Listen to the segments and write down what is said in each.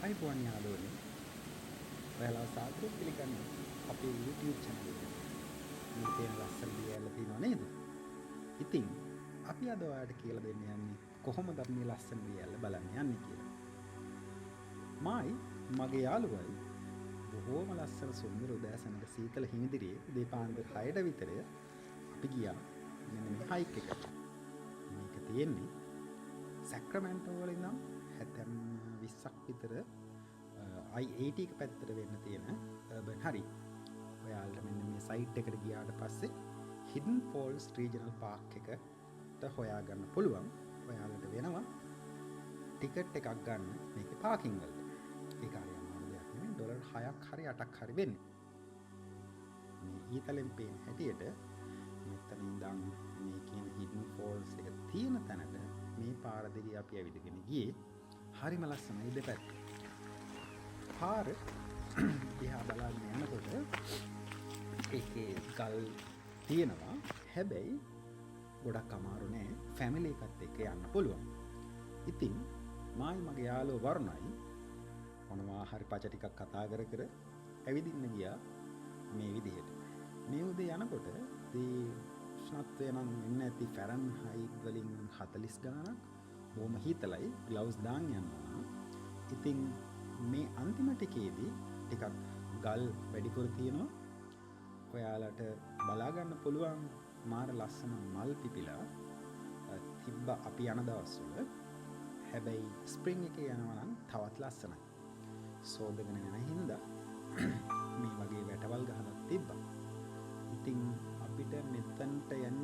අයිබෝන් යාළුවනේ ඔයාලා සාදරයෙන් පිළිගන්නවා අපේ YouTube channel එකට. මේ තියෙන ලස්සන දියැල තියෙනව නේද? ඉතින් අපි අද ඔයාලට කියලා දෙන්න යන්නේ කොහොමද අපි මේ ලස්සන දියැල බලන්න යන්නේ කියලා. මායි මගේ යාළුවයි බොහෝම ලස්සන සුන්දර උදෑසනක සීතල හිමිදිරියේ උදේ පාන්දර 6ට විතර අපි ගියා මෙන්න මේ හයික් එකට. මේක තියෙන්නේ සැක්‍රමැන්ටෝ වල ඉඳන් 20ක් විතර I-80 එක පැත්තට වෙන්න තියෙන urban හරි. ඔයාලට මෙන්න මේ සයිට් එකට ගියාට පස්සේ Hidden Falls Regional Park එකට හොයාගන්න පුළුවන්. ඔයාලට වෙනවා ටිකට් එකක් ගන්න මේකේ පාකින් වලට. ඒක හරිය අමාරු දෙයක් නෙමෙයි. ඩොලර් 6ක් හරි 8ක් හරි වෙන්නේ. මේ ඊතලෙන් පේන හැටියට මෙතන ඉඳන් මේ කියන Hidden Falls එක තියෙන තැනට මේ පාර දිගේ අපි ඇවිදගෙන ගියේ. හරිම ලස්සනයි දෙපැත්ත. පාර දිහා බලාගෙන යනකොට ඒකේ ගල් තියෙනවා. හැබැයි ගොඩක් අමාරු නෑ. ෆැමිලි එකත් එක්ක යන්න පුළුවන්. ඉතින් මායි මගේ යාළුවෝ වරුණයි මොනවා හරි පච ටිකක් කතා කර කර ඇවිදින්න ගියා මේ විදිහට. මේ උදේ යනකොට දී උෂ්ණත්වය නම් එන්න ඇති ෆැරන්හයිට් වලින් 40 ගණනක්. බොහොම හීතලයි. ග්ලව්ස් දාන් යනවා. ඉතින් මේ අන්තිම ටිකේදී ටිකක් ගල් වැඩිපුර තියෙනවා. ඔයාලට බලා ගන්න පුළුවන් මාර ලස්සන මල් පිපිලා තිබ්බ අපි යන දවස්වල. හැබැයි ස්ප්‍රින්ග් එකේ යනවා නම් තවත් ලස්සනයි. සෝදගෙන යන හින්දා මේ වගේ වැටවල් ගහලා තිබ්බා. ඉතින් අපිට මෙතනට යන්න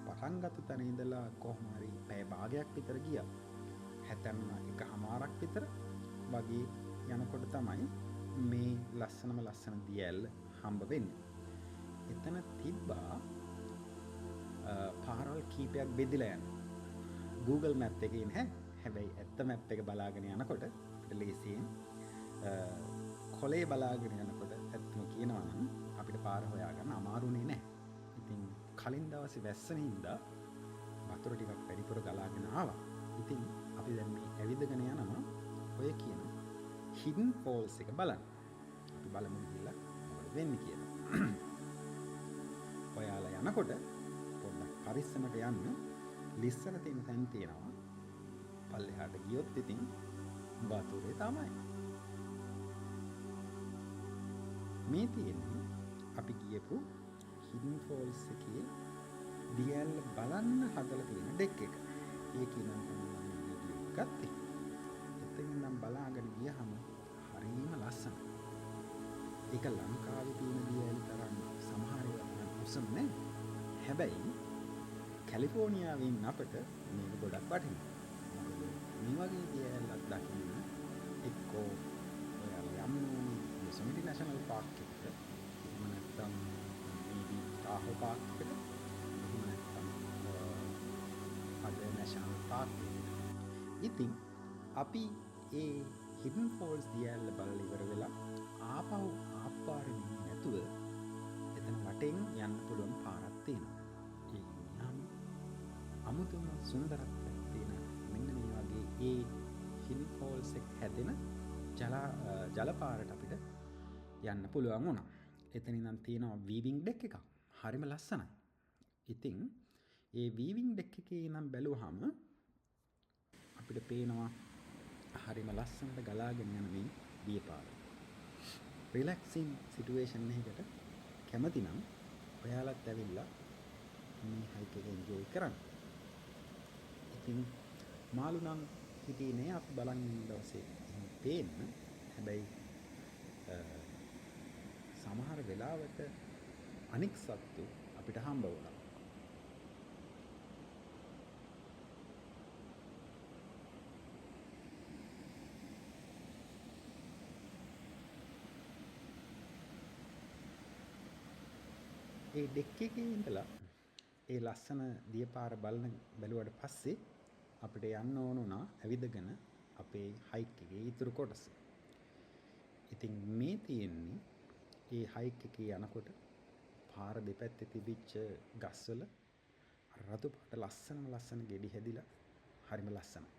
පටන් ගත්ත තැන ඉඳලා කොහොම හරි පැය භාගයක් විතර ගියා. 71මාරක් විතර වගේ යනකොට තමයි මේ ලස්සන දියැල හම්බ වෙන්නේ. එතන තිබ්බා පාරවල් කීපයක් බෙදලා යන Google Map එකේ නෑ. හැබැයි ඇත්ත මැප් එක බලාගෙන යනකොට අපිට ලේසියෙන් කොලේ බලාගෙන යනකොට ඇත්තම කියනවා නම් අපිට පාර හොයාගන්න අමාරුනේ නෑ. ඉතින් කලින් දවසේ වැස්සෙන හින්දා වතුර ටිකක් වැඩිපුර ගලාගෙන ආවා. ඉතින් අපි දැන් මේ ඇවිදගෙන යනවා ඔය කියන Hidden Falls එක බලන්න. අපි බලමු කියලා මොකද වෙන්නේ කියලා. ඔයාලා යනකොට පොඩ්ඩක් පරිස්සමට යන්න. ලිස්සන තියෙන තැන් තියෙනවා. පල්ලෙහාට ගියොත් ඉතින් වතුරේ තමයි. මේ තියෙන්නේ අපි ගියපු Hidden Falls එකේ දියැල බලන්න හදලා තියෙන ඩෙක් එක. ඒකේ නම් තමයි වීඩියෝ ගත්තේ. එතනින් නම් බලාගෙන ගියහම හරිම ලස්සනයි. ඒක ලංකාවේ තියෙන දියැල තරම් සමහර ඒවා උස නැහැ. හැබැයි කැලිෆෝනියාවේ ඉන්න අපට මේක ගොඩක් වටිනවා. මේ වගේ දියැලක් දකින්න එක්කෝ ඔයාලා යන්න යොසෙමිටි නැෂනල් පාක් එකට. එහෙම නැත්නම් මේ තාහෝ පාක් එකට. එහෙම නැත්නම් අදේ නැෂනල් පාක් එකට. ඉතින් අපි ඒ Hidden Falls දියැල බලලා ඉවර වෙලා ආපහු ආපාරෙ නැතුව එතන වටෙන් යන්න පුළුවන් පාරක් තියෙනවා. ඒ නම් අමුතුම සුන්දරත්වයක් තියෙන මෙන්න මේ වගේ ඒ Hidden Falls එක හැදෙන ජල පාරට අපිට යන්න පුළුවන් වුණා. එතන ඉඳන් තියෙනවා වීවිං ඩෙක් එකක්. හරිම ලස්සනයි. ඉතින් ඒ වීවිං ඩෙක් එකේ ඉඳන් බැලුවාම අපිට පේනවා හරිම ලස්සනට ගලාගෙන යන මේ දිය පාර. රිලැක්සින් සිටුේෂන් එකකට කැමති නම් ඔයාලත් ඇවිල්ලා මේ හයික් එක එන්ජොයි කරන්න. ඉතින් මාළු නම් හිටියේ නෑ අපි බලන් ඉන්න දවසේ එහෙම පේන්න. හැබැයි සමහර වෙලාවට අනික් සත්තු අපිට හම්බ වුණා. ඒ ඩෙක් එකේ ඉඳලා ඒ ලස්සන දියපාර බැලුවට පස්සේ අපිට යන්න ඕන වුණා ඇවිදගෙන අපේ හයික් එකේ ඊතුරු කොටස. ඉතින් මේ තියෙන්නේ ඒ හයික් එකේ යනකොට පාර දෙපැත්තේ තිබිච්ච ගස්වල රතු පාට ලස්සන ගෙඩි හැදිලා හරිම ලස්සනයි.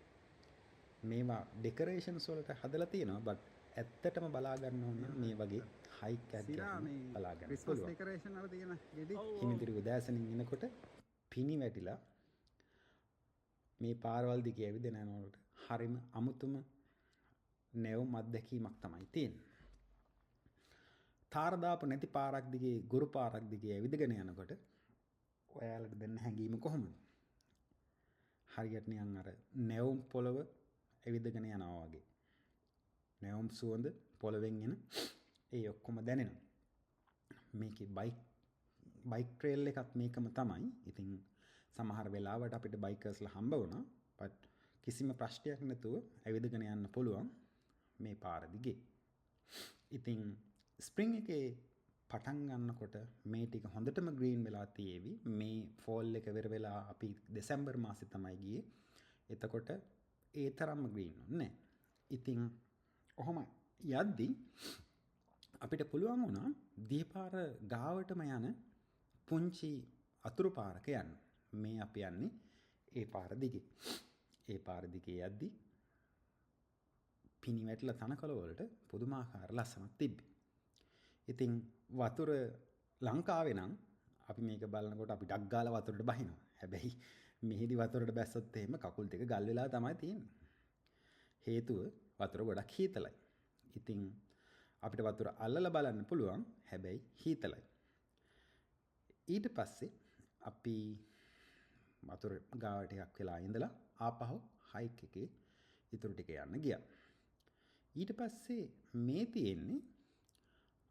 මේවා ඩෙකරේෂන්ස් වලට හදලා තියෙනවා බට් ඇත්තටම බලා ගන්න ඕන නම් මේ වගේ හයික් එකක් ගියාම බලා ගන්න ක්‍රිස්මස් පුළුවන්. ඩෙකරේෂන් වල තියෙන ගෙඩි හිමිදිරි උදෑසනින් එනකොට පිනි වැටිලා මේ පාරවල් දිගේ ඇවිදගෙන යනකොට හරිම අමුතුම නැවුම් අත්දැකීමක් තමයි තියෙන්නේ. තාර දාපු නැති පාරක් දිගේ ගුරු පාරක් දිගේ ඇවිදගෙන යනකොට ඔයාලට දෙන්න හැඟීම කොහොමද? හරියට නිකන් අර නැවුම් පොළව ඇවිදගෙන යනවා වගේ. නැවුම් සුවඳ පොළවෙන් එන ඒ ඔක්කොම දැනෙනවා. මේකේ බයික් ට්‍රේල් එකක් මේකම තමයි. ඉතින් සමහර වෙලාවට අපිට බයිකර්ස්ලා හම්බ වුණා. බට් කිසිම ප්‍රශ්නයක් නැතුව ඇවිදගෙන යන්න පුළුවන් මේ පාර දිගේ. ඉතින් ස්ප්‍රින්ග් එකේ පටන් ගන්නකොට මේ ටික හොඳටම ග්‍රීන් වෙලා තියෙවි. මේ ෆෝල් එක වෙර වෙලා අපි දෙසැම්බර් මාසේ තමයි ගියේ. එතකොට ඒ තරම්ම ග්‍රීන් නෑ. ඉතින් ඔහොම යද්දි අපිට පුළුවන් වුණා දීපාර ගාවටම යන පුංචි අතුරු පාරක යන්න. මේ අපි යන්නේ ඒ පාර දිගේ. ඒ පාර දිගේ යද්දි පිනි වැටලා තනකොළ වලට පුදුමාකාර ලස්සනක් තිබ්බේ. ඉතින් වතුර ලංකාවේ නම් අපි මේක බලනකොට අපි ඩක් ගාලා වතුරට බහිනවා. හැබැයි මෙහිදි වතුරට බැස්සොත් එහෙම කකුල් දෙක ගල් වෙලා තමයි තියෙන්නේ. හේතුව වතුර ගොඩක් හීතලයි. ඉතින් අපිට වතුර අල්ලලා බලන්න පුළුවන්. හැබැයි හීතලයි. ඊට පස්සේ අපි වතුර ගාව ටිකක් වෙලා ඉඳලා ආපහු හයික් එකේ ඉතුරු ටික යන්න ගියා. ඊට පස්සේ මේ තියෙන්නේ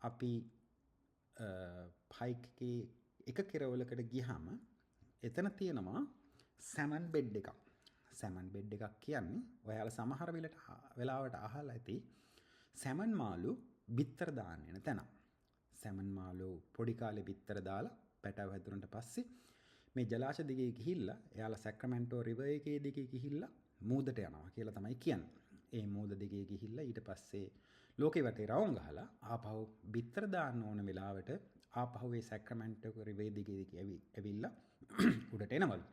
අපි හයික් එකේ එක කෙරවලකට ගියාම එතන තියෙනවා සැමන් බෙඩ් එකක්. සැමන් බෙඩ් එකක් කියන්නේ ඔයාලා සමහර වෙලාවට අහලා ඇති සැමන් මාළු බිත්තර දාන්න යන තැන. සැමන් මාළු පොඩි කාලේ බිත්තර දාලා පැටව හැදුනට පස්සේ මේ ජලාශ දිගේ ගිහිල්ලා එයාලා සැක්‍රමෙන්ටෝ රිවර් එකේ දිගේ ගිහිල්ලා මූදට යනවා කියලා තමයි කියන්නේ. ඒ මූද දිගේ ගිහිල්ලා ඊට පස්සේ ලෝකේ වටේ රවුම් ගහලා ආපහු බිත්තර දාන්න ඕන වෙලාවට ආපහු ඒ සැක්‍රමෙන්ටෝ රිවර් දිගේ ඇවිල්ලා උඩට එනවලු.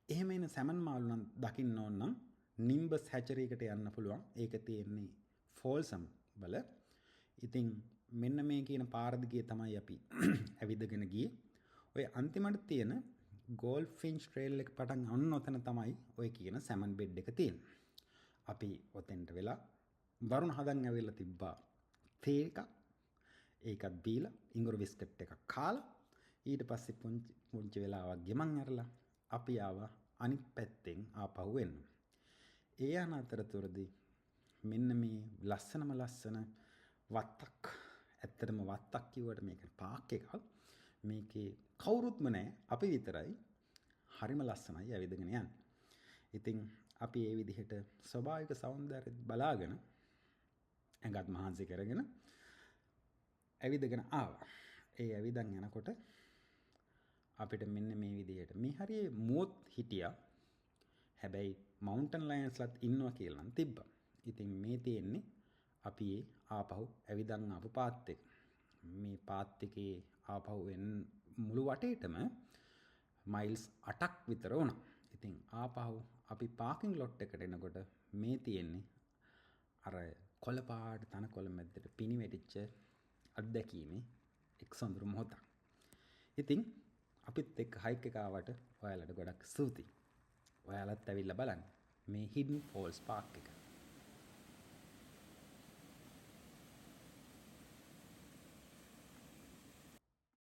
එහෙම එන සැමන් මාළු නම් දකින්න ඕන නම් නිම්බස් හැචරි එකට යන්න පුළුවන්. ඒක තියෙන්නේ ෆෝල්සම් වල. ඉතින් මෙන්න මේ කියන පාර දිගේ තමයි අපි ඇවිදගෙන ගියේ. ඔය අන්තිමට තියෙන ගෝල්ඩ් ෆින්ච් ට්‍රේල් එක පටන් ඔන්න ඔතන තමයි ඔය කියන සැමන් බෙඩ් එක තියෙන්නේ. අපි ඔතෙන්ට වෙලා වරුණ හදන් ඇවිල්ලා තිබ්බා තේ එකක්. ඒකත් බීලා ඉඟුරු බිස්කට් එකක් කාලා ඊට පස්සේ පුංචි වෙලාවක් ගෙමන් ඇරලා අපි ආවා අනිත් පැත්තෙන් ආපහු එන්න. ඒ යන අතරතුරදී මෙන්න මේ ලස්සන වත්තක්. ඇත්තටම වත්තක් කිව්වට මේක පාක් එකක්. මේකේ කවුරුත්ම නැහැ. අපි විතරයි. හරිම ලස්සනයි ඇවිදගෙන යන්නේ. ඉතින් අපි ඒ විදිහට ස්වභාවික සෞන්දර්යය බලාගෙන ඇඟත් මහන්සි කරගෙන ඇවිදගෙන ආවා. ඒ ඇවිදන් යනකොට අපිට මෙන්න මේ විදිහට මේ හරියේ මුවොත් හිටියා. හැබැයි මවුන්ටන් ලයන්ස්ලත් ඉන්නවා කියලා නම් තිබ්බා. ඉතින් මේ තියෙන්නේ අපි ආපහු ඇවිදන් ආපු පාත් එක. මේ පාත් එකේ ආපහු මුළු වටේටම මයිල්ස් 8ක් විතර වුණා. ඉතින් ආපහු අපි පාකින් ලොට් එකට එනකොට මේ තියෙන්නේ අර කොළපාට තනකොළ මැද්දට පිනි වැටිච්ච අත්දැකීමේ එක් සොඳුරු මොහොතක්. ඉතින් අපිත් එක්ක හයික් එක ආවට ඔයාලට ගොඩක් ස්තුතියි. ඔයාලත් ඇවිල්ලා බලන්න මේ හිඩන් ෆෝල්ස් පාක් එක.